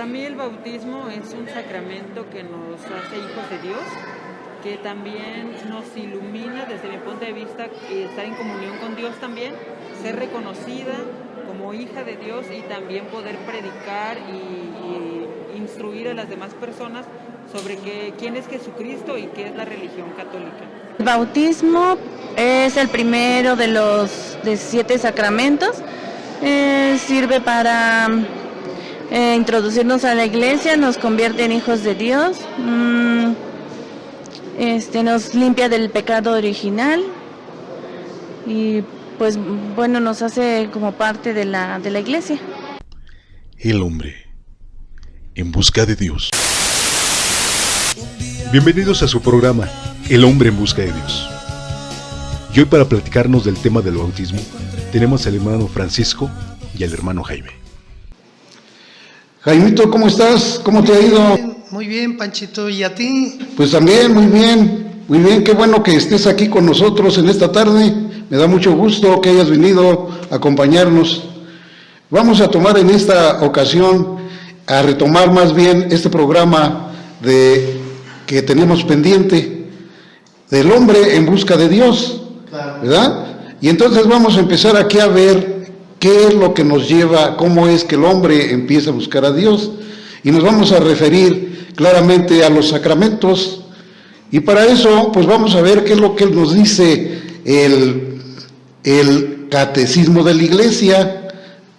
mí el bautismo es un sacramento que nos hace hijos de Dios, que también nos ilumina desde mi punto de vista estar en comunión con Dios también, ser reconocida como hija de Dios y también poder predicar y instruir a las demás personas sobre quién es Jesucristo y qué es la religión católica. El bautismo es el primero de los 7 sacramentos. Sirve para introducirnos a la iglesia, nos convierte en hijos de Dios, nos limpia del pecado original y pues bueno, nos hace como parte de la iglesia. El hombre en busca de Dios. Bienvenidos a su programa El hombre en busca de Dios. Y hoy, para platicarnos del tema del bautismo, tenemos al hermano Francisco y al hermano Jaime. Jaimito, ¿cómo estás? ¿Cómo te ha ido? Muy bien, Panchito, ¿y a ti? Pues también, muy bien, qué bueno que estés aquí con nosotros en esta tarde. Me da mucho gusto que hayas venido a acompañarnos. Vamos a tomar en esta ocasión, a retomar más bien este programa que tenemos pendiente, del hombre en busca de Dios, ¿verdad? Y entonces vamos a empezar aquí a ver qué es lo que nos lleva, cómo es que el hombre empieza a buscar a Dios, y nos vamos a referir claramente a los sacramentos, y para eso pues vamos a ver qué es lo que nos dice el catecismo de la Iglesia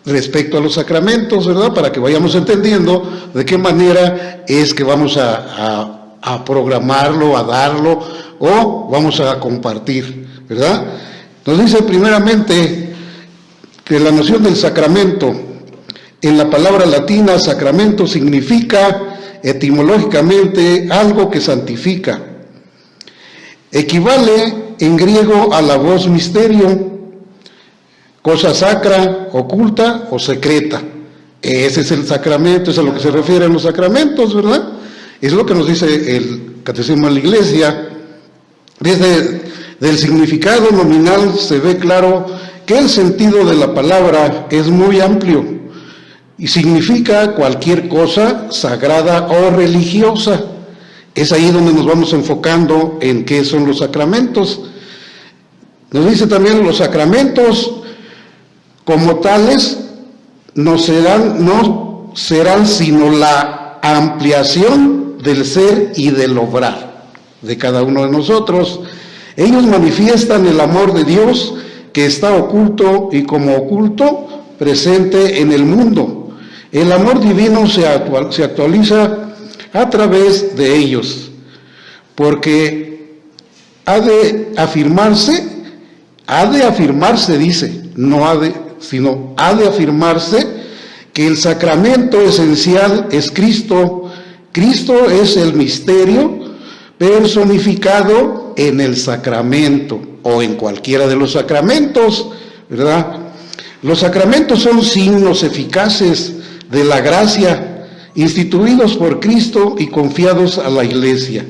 respecto a los sacramentos, ¿verdad? Para que vayamos entendiendo de qué manera es que vamos a programarlo, a darlo, o vamos a compartir, ¿verdad? Nos dice primeramente que la noción del sacramento, en la palabra latina sacramento significa etimológicamente algo que santifica. Equivale en griego a la voz misterio, cosa sacra, oculta o secreta. Ese es el sacramento, es a lo que se refieren los sacramentos, ¿verdad? Es lo que nos dice el catecismo de la Iglesia. Del significado nominal se ve claro que el sentido de la palabra es muy amplio y significa cualquier cosa sagrada o religiosa. Es ahí donde nos vamos enfocando en qué son los sacramentos. Nos dice también los sacramentos como tales no serán sino la ampliación del ser y del obrar de cada uno de nosotros. Ellos manifiestan el amor de Dios que está oculto y como oculto presente en el mundo. El amor divino se actualiza a través de ellos, porque ha de afirmarse dice, sino ha de afirmarse que el sacramento esencial es Cristo. Cristo es el misterio personificado en el sacramento o en cualquiera de los sacramentos, ¿verdad? Los sacramentos son signos eficaces de la gracia instituidos por Cristo y confiados a la Iglesia,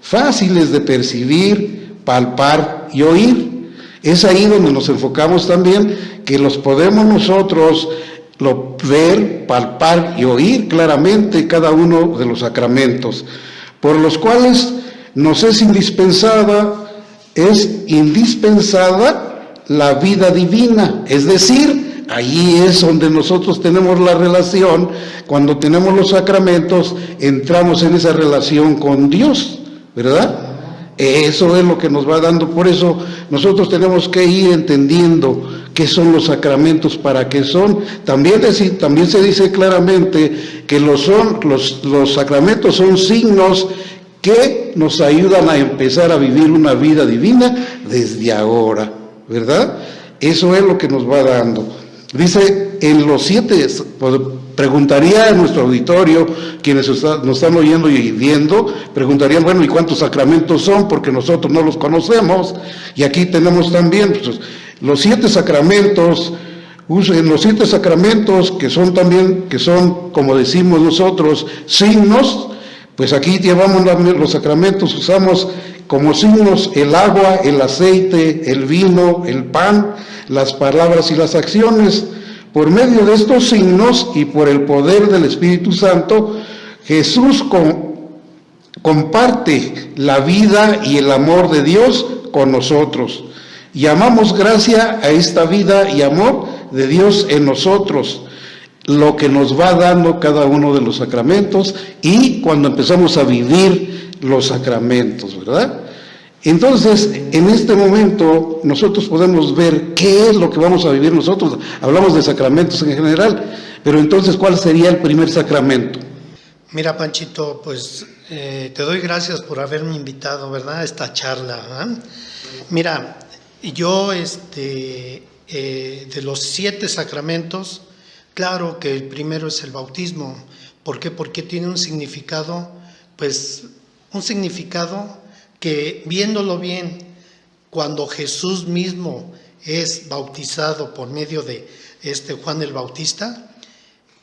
fáciles de percibir, palpar y oír. Es ahí donde nos enfocamos también, que los podemos nosotros ver, palpar y oír claramente cada uno de los sacramentos, por los cuales nos es indispensada la vida divina, es decir, ahí es donde nosotros tenemos la relación. Cuando tenemos los sacramentos, entramos en esa relación con Dios, ¿verdad? Eso es lo que nos va dando. Por eso nosotros tenemos que ir entendiendo qué son los sacramentos, para qué son. También se dice claramente que los sacramentos son signos que nos ayudan a empezar a vivir una vida divina desde ahora, ¿verdad? Eso es lo que nos va dando. Dice, en los 7, preguntaría a nuestro auditorio, quienes nos están oyendo y viendo, preguntarían, bueno, ¿y cuántos sacramentos son? Porque nosotros no los conocemos, y aquí tenemos también pues, los 7 sacramentos. En los 7 sacramentos que son, como decimos nosotros, signos, pues aquí llevamos los sacramentos, usamos como signos el agua, el aceite, el vino, el pan, las palabras y las acciones. Por medio de estos signos y por el poder del Espíritu Santo, Jesús comparte la vida y el amor de Dios con nosotros. Llamamos gracia a esta vida y amor de Dios en nosotros, lo que nos va dando cada uno de los sacramentos y cuando empezamos a vivir los sacramentos, ¿verdad? Entonces, en este momento nosotros podemos ver qué es lo que vamos a vivir nosotros. Hablamos de sacramentos en general, pero entonces, ¿cuál sería el primer sacramento? Mira, Panchito, pues te doy gracias por haberme invitado, ¿verdad?, a esta charla, ¿verdad? Mira, yo de los 7 sacramentos, claro que el primero es el bautismo. ¿Por qué? Porque tiene un significado, pues un significado que, viéndolo bien, cuando Jesús mismo es bautizado por medio de Juan el Bautista,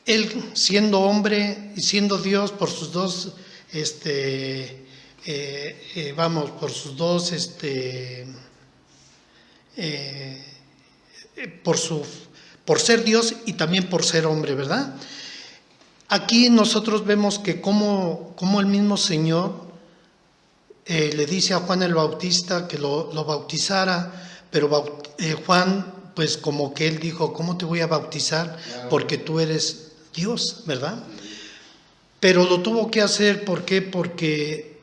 él siendo hombre y siendo Dios por sus dos, por ser Dios y también por ser hombre, ¿verdad? Aquí nosotros vemos que como el mismo Señor le dice a Juan el Bautista que lo bautizara, pero Juan, pues como que él dijo, ¿cómo te voy a bautizar? Porque tú eres Dios, ¿verdad? Pero lo tuvo que hacer, ¿por qué? Porque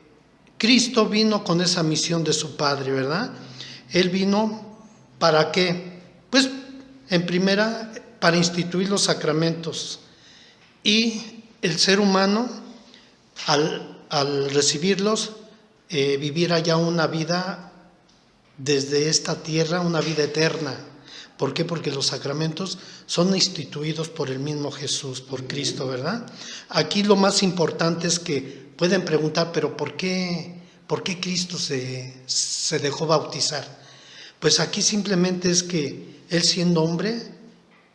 Cristo vino con esa misión de su Padre, ¿verdad? Él vino, ¿para qué? Pues, en primera, para instituir los sacramentos. Y el ser humano, al recibirlos, viviera ya una vida desde esta tierra, una vida eterna. ¿Por qué? Porque los sacramentos son instituidos por el mismo Jesús, por Cristo, ¿verdad? Aquí lo más importante es que pueden preguntar, pero ¿por qué Cristo se dejó bautizar? Pues aquí simplemente es que Él, siendo hombre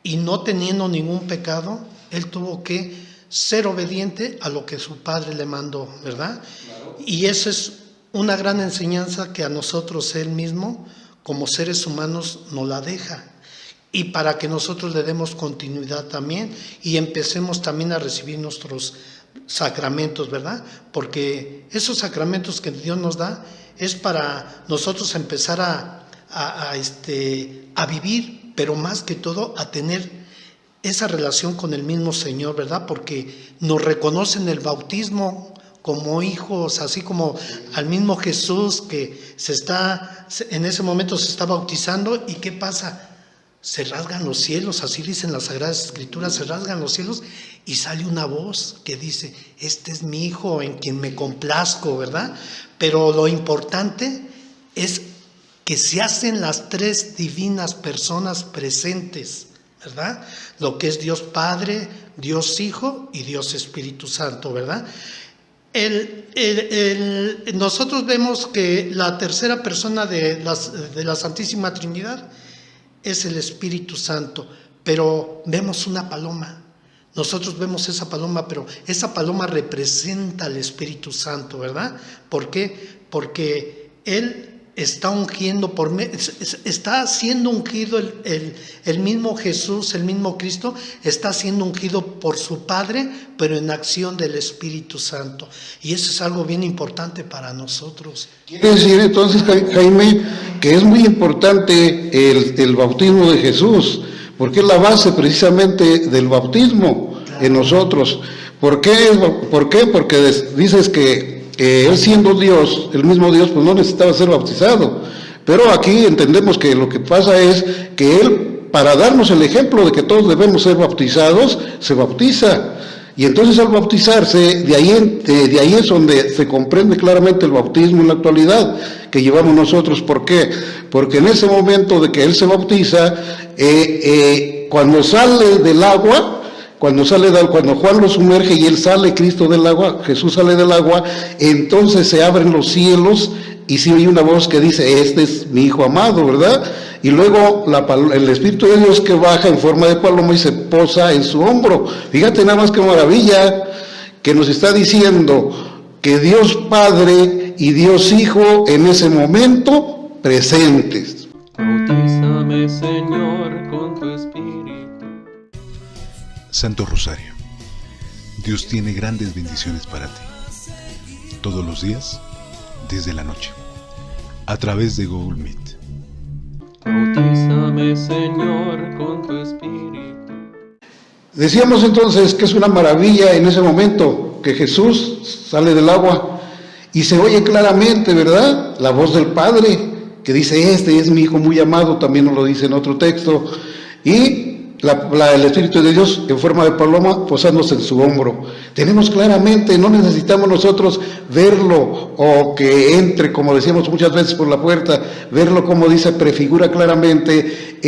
y no teniendo ningún pecado, Él tuvo que ser obediente a lo que su Padre le mandó, ¿verdad? Claro. Y esa es una gran enseñanza que a nosotros Él mismo, como seres humanos, nos la deja. Y para que nosotros le demos continuidad también y empecemos también a recibir nuestros sacramentos, ¿verdad? Porque esos sacramentos que Dios nos da es para nosotros empezar a vivir, pero más que todo a tener esa relación con el mismo Señor, ¿verdad? Porque nos reconoce en el bautismo como hijos, así como al mismo Jesús que en ese momento se está bautizando. ¿Y qué pasa? Se rasgan los cielos, así dicen las Sagradas Escrituras, se rasgan los cielos y sale una voz que dice, este es mi hijo en quien me complazco, ¿verdad? Pero lo importante es que se hacen las 3 divinas personas presentes, ¿verdad? Lo que es Dios Padre, Dios Hijo y Dios Espíritu Santo, ¿verdad? Nosotros vemos que la tercera persona de la Santísima Trinidad es el Espíritu Santo, pero vemos una paloma. Nosotros vemos esa paloma, pero esa paloma representa al Espíritu Santo, ¿verdad? ¿Por qué? Porque Él está ungiendo, está siendo ungido el mismo Jesús, el mismo Cristo, está siendo ungido por su Padre, pero en acción del Espíritu Santo. Y eso es algo bien importante para nosotros. Quiere decir entonces, Jaime, que es muy importante el bautismo de Jesús, porque es la base precisamente del bautismo en nosotros. ¿Por qué? Porque dices que Él siendo Dios, el mismo Dios, pues no necesitaba ser bautizado. Pero aquí entendemos que lo que pasa es que Él, para darnos el ejemplo de que todos debemos ser bautizados, se bautiza. Y entonces al bautizarse, de ahí es donde se comprende claramente el bautismo en la actualidad que llevamos nosotros. ¿Por qué? Porque en ese momento de que Él se bautiza, cuando sale del agua, cuando Juan lo sumerge y Él sale, Cristo del agua, Jesús sale del agua, entonces se abren los cielos y sí hay una voz que dice, este es mi Hijo amado, ¿verdad? Y luego el Espíritu de Dios que baja en forma de paloma y se posa en su hombro. Fíjate nada más qué maravilla, que nos está diciendo que Dios Padre y Dios Hijo en ese momento presentes. Bautízame, Señor, con tu Espíritu. Santo Rosario. Dios tiene grandes bendiciones para ti. Todos los días, desde la noche, a través de Google Meet. Bautízame, Señor, con tu Espíritu. Decíamos entonces que es una maravilla en ese momento que Jesús sale del agua y se oye claramente, ¿verdad?, la voz del Padre que dice: este es mi Hijo muy amado, también nos lo dice en otro texto, y el Espíritu de Dios en forma de paloma posándose en su hombro. Tenemos claramente, no necesitamos nosotros verlo o que entre, como decíamos muchas veces, por la puerta, verlo, como dice, prefigura claramente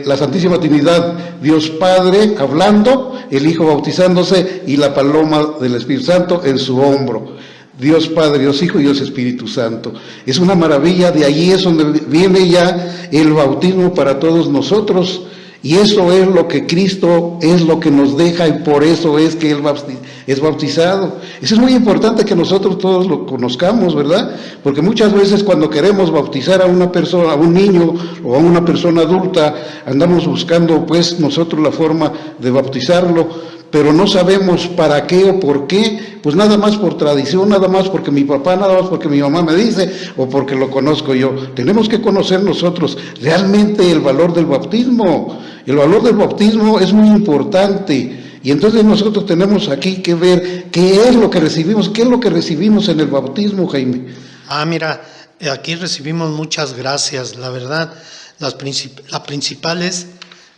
la Santísima Trinidad, Dios Padre hablando, el Hijo bautizándose y la paloma del Espíritu Santo en su hombro. Dios Padre, Dios Hijo y Dios Espíritu Santo. Es una maravilla, de allí es donde viene ya el bautismo para todos nosotros. Y eso es lo que Cristo es lo que nos deja, y por eso es que Él es bautizado. Eso es muy importante que nosotros todos lo conozcamos, ¿verdad? Porque muchas veces cuando queremos bautizar a una persona, a un niño o a una persona adulta, andamos buscando pues nosotros la forma de bautizarlo, pero no sabemos para qué o por qué, pues nada más por tradición, nada más porque mi papá, nada más porque mi mamá me dice, o porque lo conozco yo. Tenemos que conocer nosotros realmente el valor del bautismo. El valor del bautismo es muy importante, y entonces nosotros tenemos aquí que ver qué es lo que recibimos en el bautismo, Jaime. Mira, aquí recibimos muchas gracias, la verdad. La principal es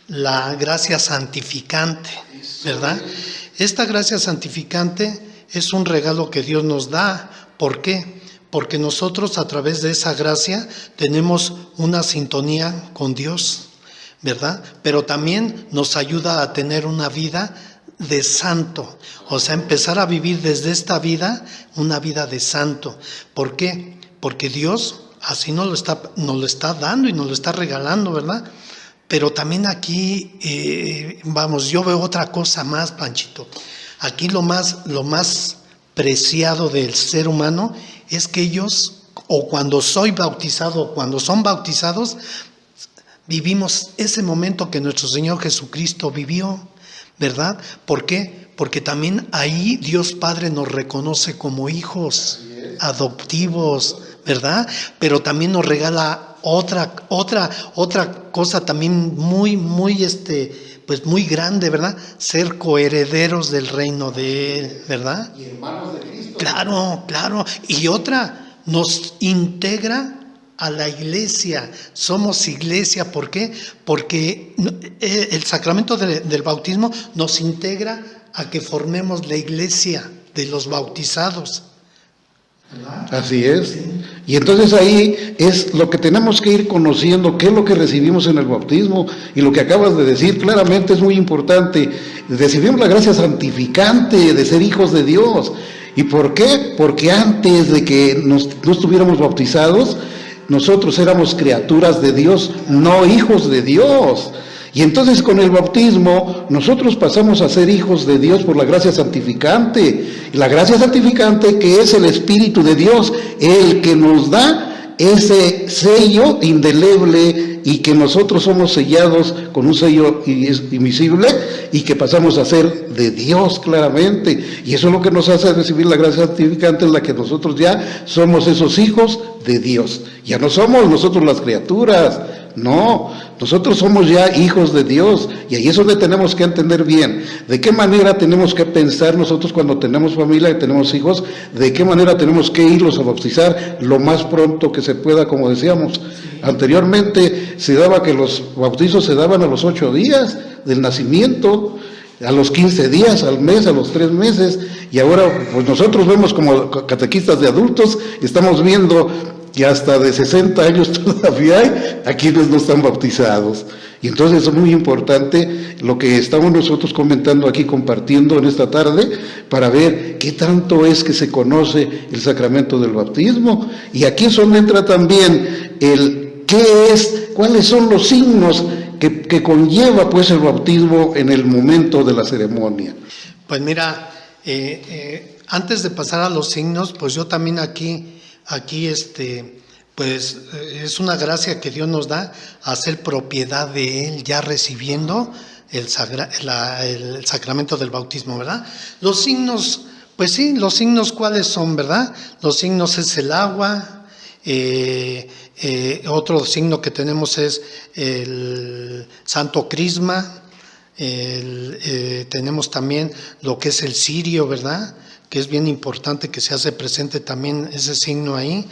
la gracia santificante, ¿verdad? Esta gracia santificante es un regalo que Dios nos da. ¿Por qué? Porque nosotros a través de esa gracia tenemos una sintonía con Dios, ¿verdad? Pero también nos ayuda a tener una vida de santo, o sea, empezar a vivir desde esta vida una vida de santo. ¿Por qué? Porque Dios así nos lo está dando y nos lo está regalando, ¿verdad? Pero también aquí, yo veo otra cosa más, Panchito. Aquí lo más preciado del ser humano es que ellos, o cuando soy bautizado, o cuando son bautizados, vivimos ese momento que nuestro Señor Jesucristo vivió, ¿verdad? ¿Por qué? Porque también ahí Dios Padre nos reconoce como hijos adoptivos, ¿verdad? Pero también nos regala otra cosa también muy muy grande, ¿verdad? Ser coherederos del reino de Él, ¿verdad? Y hermanos de Cristo. Claro. Y otra, nos integra a la iglesia. Somos iglesia, ¿por qué? Porque el sacramento del bautismo nos integra a que formemos la iglesia de los bautizados. Así es. Y entonces ahí es lo que tenemos que ir conociendo, qué es lo que recibimos en el bautismo. Y lo que acabas de decir claramente es muy importante. Recibimos la gracia santificante de ser hijos de Dios. ¿Y por qué? Porque antes de que no estuviéramos bautizados, nosotros éramos criaturas de Dios, no hijos de Dios. Y entonces con el bautismo nosotros pasamos a ser hijos de Dios por la gracia santificante. La gracia santificante que es el Espíritu de Dios, el que nos da ese sello indeleble y que nosotros somos sellados con un sello invisible y que pasamos a ser de Dios claramente. Y eso es lo que nos hace recibir la gracia santificante, en la que nosotros ya somos esos hijos de Dios. Ya no somos nosotros las criaturas, no, nosotros somos ya hijos de Dios. Y ahí es donde tenemos que entender bien de qué manera tenemos que pensar nosotros cuando tenemos familia y tenemos hijos, de qué manera tenemos que irlos a bautizar lo más pronto que se pueda, como decíamos. Anteriormente se daba que los bautizos se daban a los 8 días del nacimiento, a los 15 días, al mes, a los 3 meses, y ahora pues nosotros vemos como catequistas de adultos, estamos viendo que hasta de 60 años todavía hay a quienes no están bautizados. Y entonces es muy importante lo que estamos nosotros comentando aquí, compartiendo en esta tarde, para ver qué tanto es que se conoce el sacramento del bautismo. Y aquí es donde entra también cuáles son los signos que conlleva pues el bautismo en el momento de la ceremonia. Pues mira, antes de pasar a los signos, pues yo también aquí pues es una gracia que Dios nos da a ser propiedad de Él, ya recibiendo el sacramento del bautismo, ¿verdad? Los signos, pues sí, los signos ¿cuáles son, verdad? Los signos es el agua, otro signo que tenemos es el Santo Crisma, tenemos también lo que es el cirio, ¿verdad? Que es bien importante que se hace presente también ese signo ahí.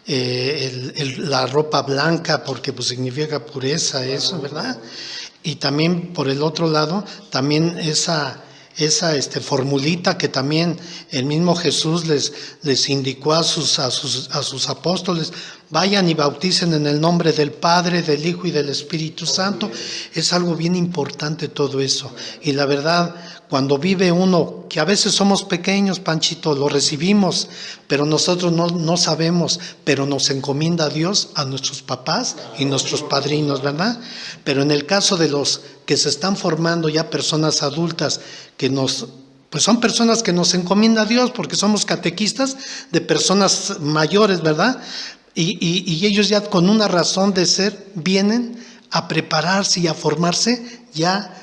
La ropa blanca, porque pues significa pureza, eso, ¿verdad? Y también por el otro lado, también esa formulita que también el mismo Jesús les indicó a sus apóstoles: vayan y bauticen en el nombre del Padre, del Hijo y del Espíritu Santo. Es algo bien importante todo eso. Y la verdad, cuando vive uno, que a veces somos pequeños, Panchito, lo recibimos, pero nosotros no sabemos, pero nos encomienda a Dios, a nuestros papás y nuestros padrinos, ¿verdad? Pero en el caso de los que se están formando ya personas adultas, pues son personas que nos encomienda a Dios, porque somos catequistas de personas mayores, ¿verdad? Y ellos ya con una razón de ser vienen a prepararse y a formarse ya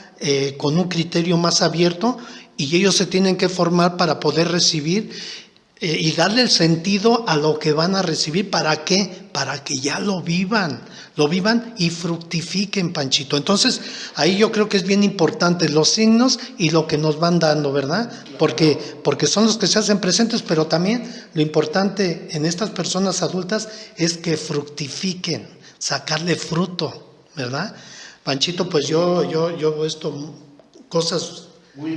con un criterio más abierto, y ellos se tienen que formar para poder recibir y darle el sentido a lo que van a recibir. ¿Para qué? Para que ya lo vivan y fructifiquen, Panchito. Entonces, ahí yo creo que es bien importante los signos y lo que nos van dando, ¿verdad? Porque son los que se hacen presentes, pero también lo importante en estas personas adultas es que fructifiquen, sacarle fruto, ¿verdad? Panchito, pues yo veo esto, cosas muy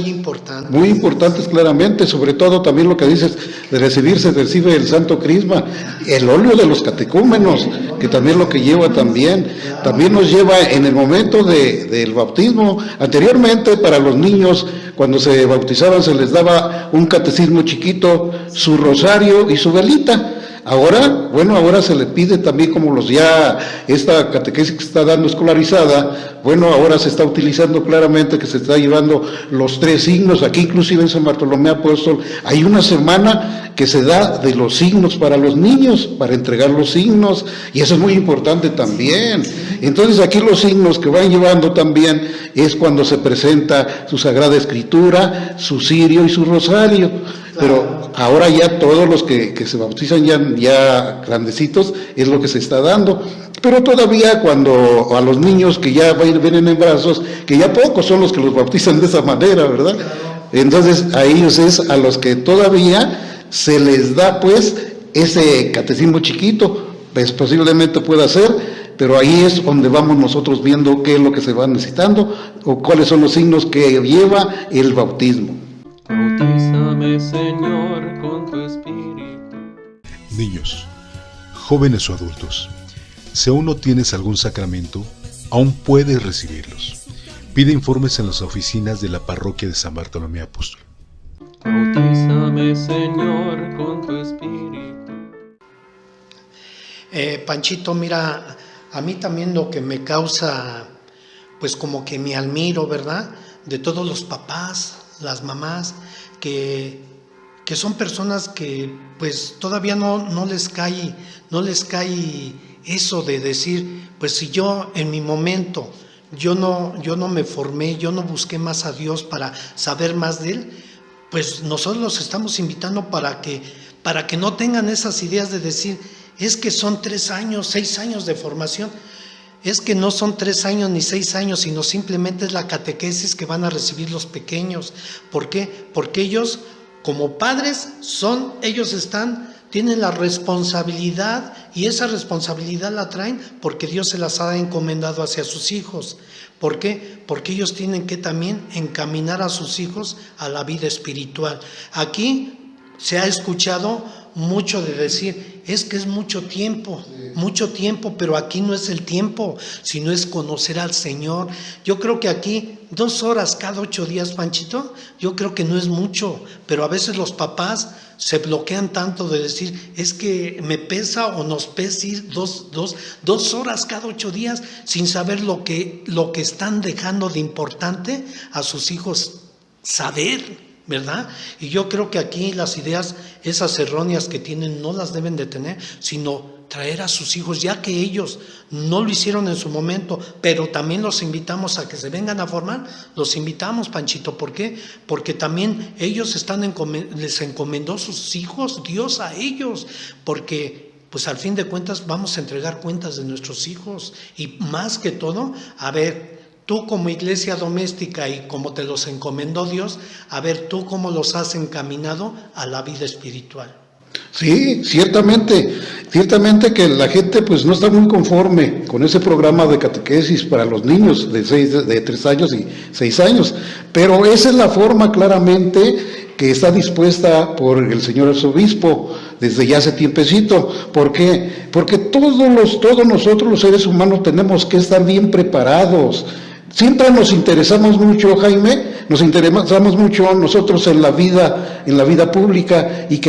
importantes. Muy importantes, claramente, sobre todo también lo que dices de recibir, se recibe el Santo Crisma, el óleo de los catecúmenos, que también lo que lleva también nos lleva en el momento del bautismo. Anteriormente, para los niños, cuando se bautizaban, se les daba un catecismo chiquito, su rosario y su velita. Ahora se le pide también, como esta catequesis que está dando escolarizada, ahora se está utilizando claramente, que se está llevando los 3 signos. Aquí inclusive en San Bartolomé Apóstol hay una semana que se da de los signos para los niños, para entregar los signos, y eso es muy importante también. Entonces aquí los signos que van llevando también es cuando se presenta su Sagrada Escritura, su cirio y su rosario. Pero ahora ya todos los que se bautizan ya grandecitos es lo que se está dando. Pero todavía cuando a los niños que ya vienen en brazos, que ya pocos son los que los bautizan de esa manera, ¿verdad? Entonces a ellos es a los que todavía se les da pues ese catecismo chiquito, pues posiblemente pueda ser, pero ahí es donde vamos nosotros viendo qué es lo que se va necesitando o cuáles son los signos que lleva el bautismo. Bautízame, Señor, con tu Espíritu. Niños, jóvenes o adultos, si aún no tienes algún sacramento, aún puedes recibirlos. Pide informes en las oficinas de la parroquia de San Bartolomé Apóstol. Bautízame, Señor, con tu Espíritu. Panchito, mira, a mí también lo que me causa, pues como que me admiro, ¿verdad? De todos los papás, las mamás, que son personas que pues todavía no les cae eso de decir, pues si yo en mi momento yo no me formé, yo no busqué más a Dios para saber más de Él, pues nosotros los estamos invitando para que no tengan esas ideas de decir, es que son 3 años, 6 años de formación. Es que no son 3 años ni 6 años, sino simplemente es la catequesis que van a recibir los pequeños. ¿Por qué? Porque ellos, como padres, tienen la responsabilidad, y esa responsabilidad la traen porque Dios se las ha encomendado hacia sus hijos. ¿Por qué? Porque ellos tienen que también encaminar a sus hijos a la vida espiritual. Aquí se ha escuchado mucho de decir, es que es mucho tiempo, pero aquí no es el tiempo, sino es conocer al Señor. Yo creo que aquí 2 horas cada 8 días, Panchito, yo creo que no es mucho, pero a veces los papás se bloquean tanto de decir, es que me pesa o nos pesa ir 2 horas cada 8 días sin saber lo que están dejando de importante a sus hijos saber, ¿verdad? Y yo creo que aquí las ideas, esas erróneas que tienen, no las deben de tener, sino traer a sus hijos, ya que ellos no lo hicieron en su momento, pero también los invitamos a que se vengan a formar. Los invitamos, Panchito. ¿Por qué? Porque también ellos les encomendó sus hijos, Dios a ellos, porque pues al fin de cuentas vamos a entregar cuentas de nuestros hijos. Y más que todo, a ver, tú como iglesia doméstica y como te los encomendó Dios, a ver tú cómo los has encaminado a la vida espiritual. Sí, ciertamente que la gente pues no está muy conforme con ese programa de catequesis para los niños de 3 años y 6 años, pero esa es la forma claramente que está dispuesta por el señor arzobispo desde ya hace tiempecito. ¿Por qué? Porque todos nosotros los seres humanos tenemos que estar bien preparados. Siempre nos interesamos mucho, Jaime, nos interesamos mucho nosotros en la vida pública, y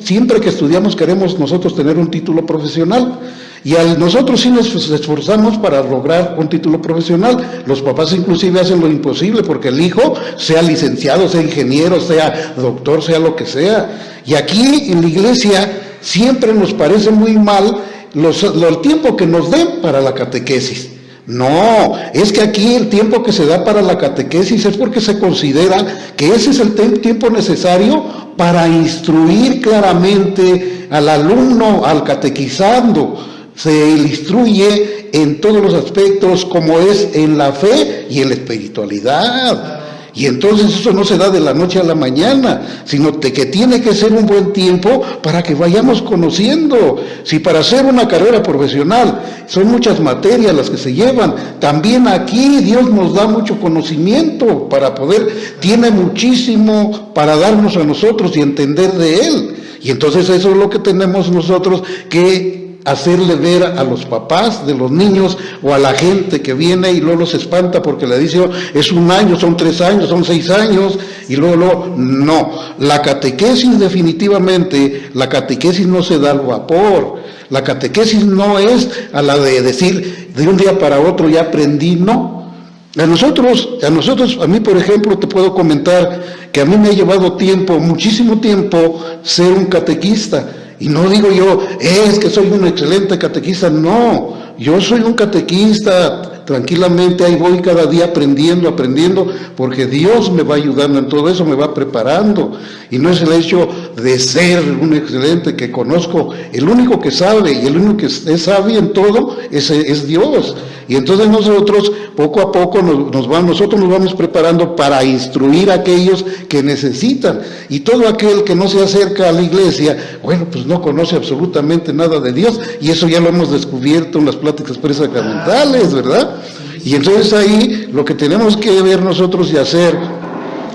siempre que estudiamos queremos nosotros tener un título profesional, y nosotros sí nos esforzamos para lograr un título profesional. Los papás inclusive hacen lo imposible porque el hijo sea licenciado, sea ingeniero, sea doctor, sea lo que sea. Y aquí en la iglesia siempre nos parece muy mal el tiempo que nos den para la catequesis. No, es que aquí el tiempo que se da para la catequesis es porque se considera que ese es el tiempo necesario para instruir claramente al alumno, al catequizando. Se le instruye en todos los aspectos, como es en la fe y en la espiritualidad. Y entonces eso no se da de la noche a la mañana, sino que tiene que ser un buen tiempo para que vayamos conociendo. Si para hacer una carrera profesional son muchas materias las que se llevan, también aquí Dios nos da mucho conocimiento para tiene muchísimo para darnos a nosotros y entender de Él. Y entonces eso es lo que tenemos nosotros que hacerle ver a los papás de los niños o a la gente que viene y luego los espanta porque le dice, es 1 año, son 3 años, son 6 años, y luego no. La catequesis definitivamente, la catequesis no se da al vapor. La catequesis no es a la de decir de un día para otro ya aprendí, no. A mí por ejemplo te puedo comentar que a mí me ha llevado muchísimo tiempo ser un catequista. Y no digo yo, es que soy un excelente catequista, no, yo soy un catequista, tranquilamente ahí voy cada día aprendiendo, porque Dios me va ayudando en todo eso, me va preparando, y no es el hecho de ser un excelente que conozco, el único que sabe y el único que es sabio en todo es Dios. Y entonces nosotros poco a poco nosotros nos vamos preparando para instruir a aquellos que necesitan, y todo aquel que no se acerca a la iglesia, bueno, pues no conoce absolutamente nada de Dios, y eso ya lo hemos descubierto en las pláticas presacramentales, ¿verdad? Y entonces ahí lo que tenemos que ver nosotros y hacer,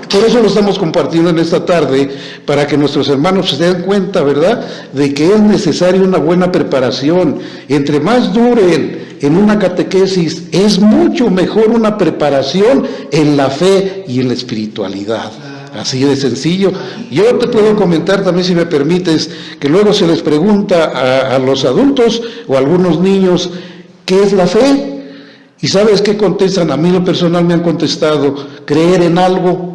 por eso lo estamos compartiendo en esta tarde, para que nuestros hermanos se den cuenta, ¿verdad?, de que es necesaria una buena preparación. Entre más duren en una catequesis, es mucho mejor una preparación en la fe y en la espiritualidad. Así de sencillo. Yo te puedo comentar también, si me permites, que luego se les pregunta a los adultos o a algunos niños, ¿qué es la fe? ¿Y sabes qué contestan? A mí lo personal me han contestado, creer en algo.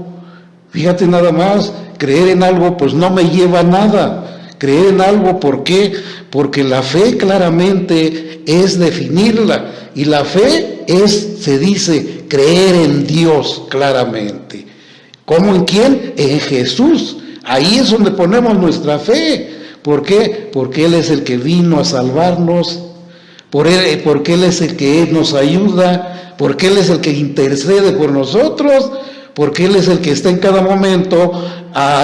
Fíjate nada más, creer en algo pues no me lleva a nada. Creer en algo, ¿por qué? Porque la fe claramente es definirla, y la fe se dice, creer en Dios claramente. ¿Cómo en quién? En Jesús. Ahí es donde ponemos nuestra fe. ¿Por qué? Porque Él es el que vino a salvarnos, porque Él es el que nos ayuda, porque Él es el que intercede por nosotros, porque Él es el que está en cada momento,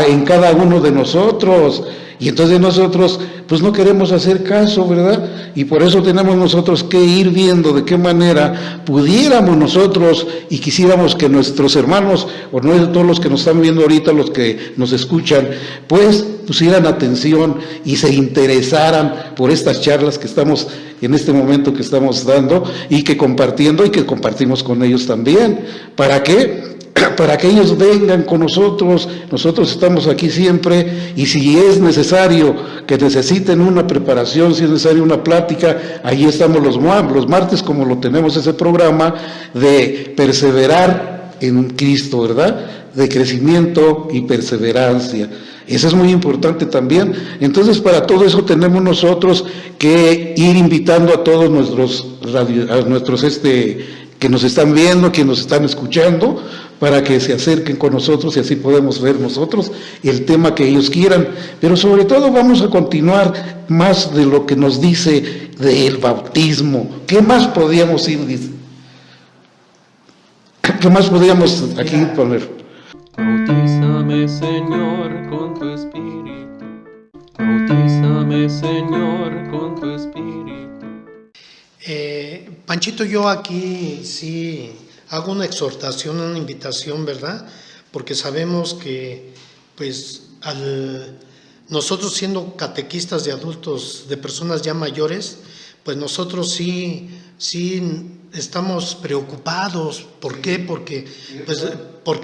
en cada uno de nosotros. Y entonces nosotros pues no queremos hacer caso, ¿verdad? Y por eso tenemos nosotros que ir viendo de qué manera pudiéramos nosotros, y quisiéramos que nuestros hermanos, o no todos los que nos están viendo ahorita, los que nos escuchan, pues pusieran atención y se interesaran por estas charlas que estamos en este momento que estamos dando y que compartimos con ellos también. ¿Para qué? Para que ellos vengan con nosotros estamos aquí siempre, y si es necesario que necesiten una preparación, si es necesaria una plática, ahí estamos los martes, como lo tenemos ese programa de perseverar en Cristo, ¿verdad? De crecimiento y perseverancia. Eso es muy importante también. Entonces, para todo eso tenemos nosotros que ir invitando a todos nuestros que nos están viendo, que nos están escuchando, para que se acerquen con nosotros y así podemos ver nosotros el tema que ellos quieran. Pero sobre todo vamos a continuar más de lo que nos dice del bautismo. ¿Qué más podíamos ir? ¿Qué más podríamos aquí poner? Bautízame, Señor, con tu Espíritu. Bautízame, Señor, con tu Espíritu. Panchito, yo aquí sí hago una exhortación, una invitación, ¿verdad? Porque sabemos que, pues, nosotros siendo catequistas de adultos, de personas ya mayores, pues nosotros sí estamos preocupados. ¿Por qué? Porque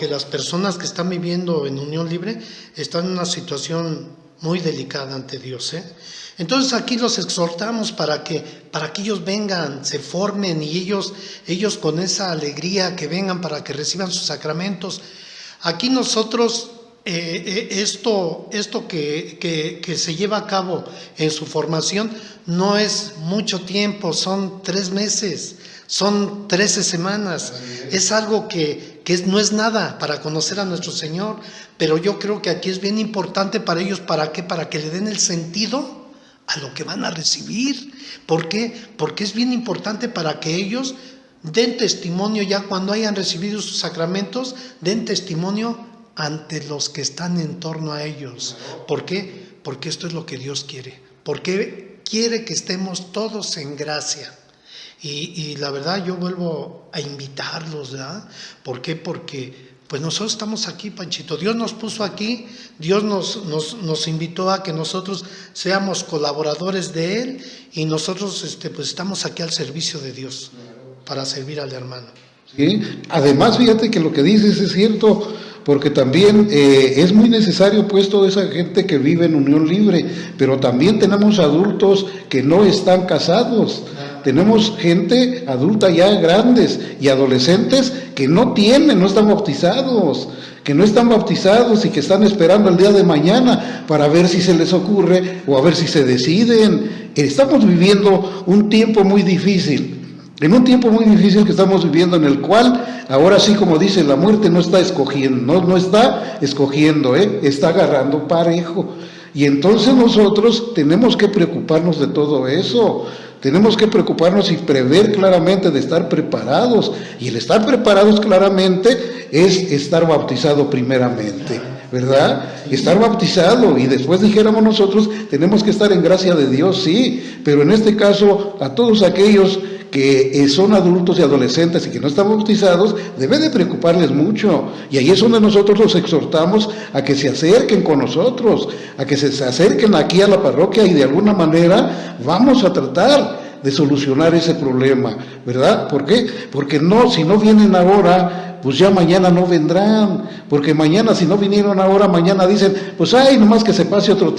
las personas que están viviendo en unión libre están en una situación muy delicada ante Dios, ¿eh? Entonces aquí los exhortamos para que ellos vengan, se formen y ellos con esa alegría que vengan para que reciban sus sacramentos. Aquí nosotros esto que se lleva a cabo en su formación no es mucho tiempo, son 3 meses, son 13 semanas, es algo que no es nada para conocer a nuestro Señor, pero yo creo que aquí es bien importante para ellos. ¿Para qué? Para que le den el sentido a lo que van a recibir. ¿Por qué? Porque es bien importante para que ellos den testimonio ya cuando hayan recibido sus sacramentos, den testimonio ante los que están en torno a ellos. ¿Por qué? Porque esto es lo que Dios quiere. Porque quiere que estemos todos en gracia. Y la verdad yo vuelvo a invitarlos, ¿verdad? ¿Por qué? Porque pues nosotros estamos aquí, Panchito. Dios nos puso aquí, Dios nos invitó a que nosotros seamos colaboradores de Él y nosotros pues estamos aquí al servicio de Dios para servir al hermano. ¿Sí? Además, fíjate que lo que dices es cierto, porque también es muy necesario pues toda esa gente que vive en unión libre, pero también tenemos adultos que no están casados. Tenemos gente adulta ya grandes y adolescentes que no están bautizados, y que están esperando el día de mañana para ver si se les ocurre o a ver si se deciden. Estamos viviendo un tiempo muy difícil. En un tiempo muy difícil que estamos viviendo, en el cual, ahora sí, como dice, la muerte no está escogiendo, no está escogiendo, está agarrando parejo. Y entonces nosotros tenemos que preocuparnos de todo eso. Tenemos que preocuparnos y prever claramente de estar preparados. Y el estar preparados claramente es estar bautizado primeramente, ¿verdad? Estar bautizado, y después dijéramos nosotros, tenemos que estar en gracia de Dios, sí, pero en este caso, a todos aquellos que son adultos y adolescentes y que no están bautizados, debe de preocuparles mucho. Y ahí es donde nosotros los exhortamos a que se acerquen con nosotros, a que se acerquen aquí a la parroquia, y de alguna manera vamos a tratar de solucionar ese problema, ¿verdad? ¿Por qué? Porque si no vienen ahora, pues ya mañana no vendrán, porque mañana, si no vinieron ahora, mañana dicen, pues nomás que se pase otro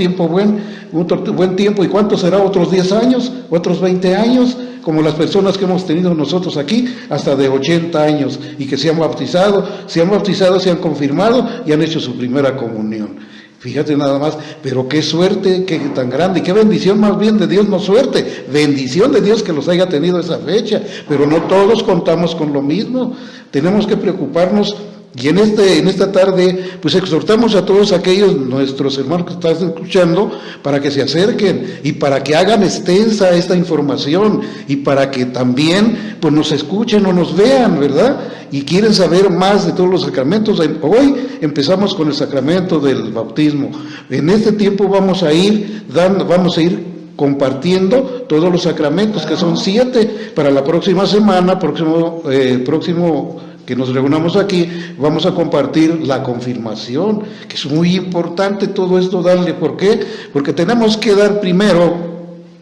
buen tiempo. ¿Y cuánto será? ¿Otros 10 años? ¿Otros 20 años? Como las personas que hemos tenido nosotros aquí, hasta de 80 años, y que se han bautizado, se han confirmado y han hecho su primera comunión. Fíjate nada más, pero qué suerte, qué tan grande, y qué bendición más bien de Dios, no suerte, bendición de Dios que los haya tenido esa fecha, pero no todos contamos con lo mismo. Tenemos que preocuparnos. Y en esta tarde, pues exhortamos a todos aquellos nuestros hermanos que están escuchando para que se acerquen y para que hagan extensa esta información, y para que también pues nos escuchen o nos vean, ¿verdad? Y quieren saber más de todos los sacramentos. Hoy empezamos con el sacramento del bautismo. En este tiempo vamos a ir compartiendo todos los sacramentos, que son 7. Para la próxima semana, próximo que nos reunamos aquí, vamos a compartir la confirmación, que es muy importante todo esto darle. ¿Por qué? Porque tenemos que dar primero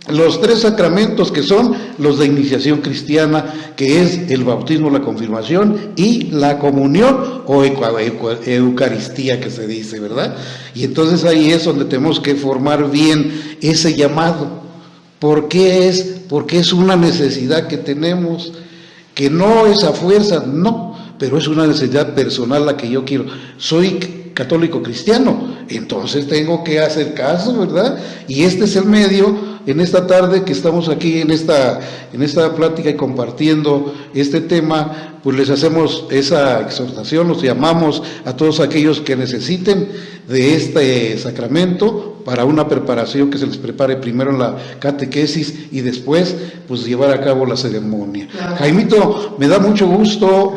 los 3 sacramentos, que son los de iniciación cristiana, que es el bautismo, la confirmación y la comunión o Eucaristía, que se dice, ¿verdad? Y entonces ahí es donde tenemos que formar bien ese llamado. ¿Por qué es? Porque es una necesidad que tenemos, que no es a fuerza, no. pero es una necesidad personal la que yo quiero. Soy católico cristiano, entonces tengo que hacer caso, ¿verdad? Y este es el medio. En esta tarde que estamos aquí en esta plática y compartiendo este tema, pues les hacemos esa exhortación, los llamamos a todos aquellos que necesiten de este sacramento para una preparación, que se les prepare primero en la catequesis y después pues llevar a cabo la ceremonia. Claro. Jaimito, me da mucho gusto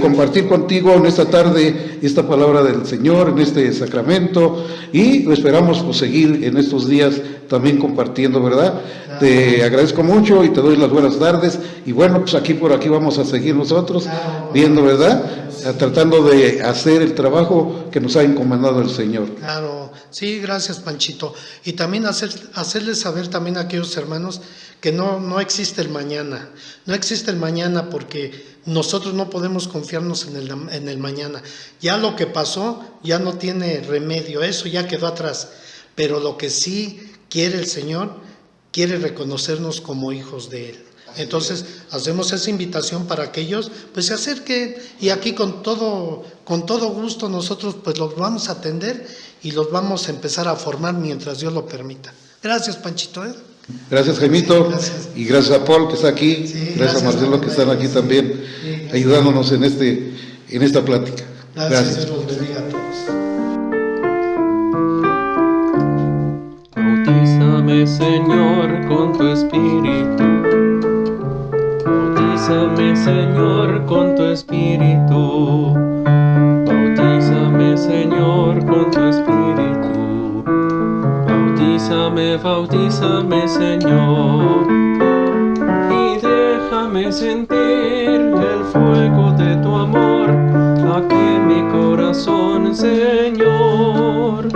compartir contigo en esta tarde esta palabra del Señor, en este sacramento, y esperamos pues seguir en estos días también compartiendo, ¿verdad? Claro. Te agradezco mucho y te doy las buenas tardes, y bueno, pues por aquí vamos a seguir nosotros, claro, viendo, ¿verdad? Tratando de hacer el trabajo que nos ha encomendado el Señor. Claro, sí, gracias Panchito. Y también hacerles saber también a aquellos hermanos que no existe el mañana. No existe el mañana porque nosotros no podemos confiarnos en el mañana. Ya lo que pasó ya no tiene remedio, eso ya quedó atrás. Pero lo que sí quiere el Señor, quiere reconocernos como hijos de Él. Entonces hacemos esa invitación para que ellos pues se acerquen, y aquí con todo gusto nosotros pues los vamos a atender y los vamos a empezar a formar mientras Dios lo permita. Gracias Panchito. Gracias Jaimito, sí, gracias. Y gracias a Paul que está aquí, sí, gracias a Marcelo que están aquí también, sí, ayudándonos en esta plática. Gracias. Dios los bendiga a todos. Bautízame, Señor, con tu Espíritu. Bautízame, Señor, con tu Espíritu. Bautízame, Señor, con tu Espíritu. Bautízame, bautízame, Señor. Y déjame sentir el fuego de tu amor aquí en mi corazón, Señor.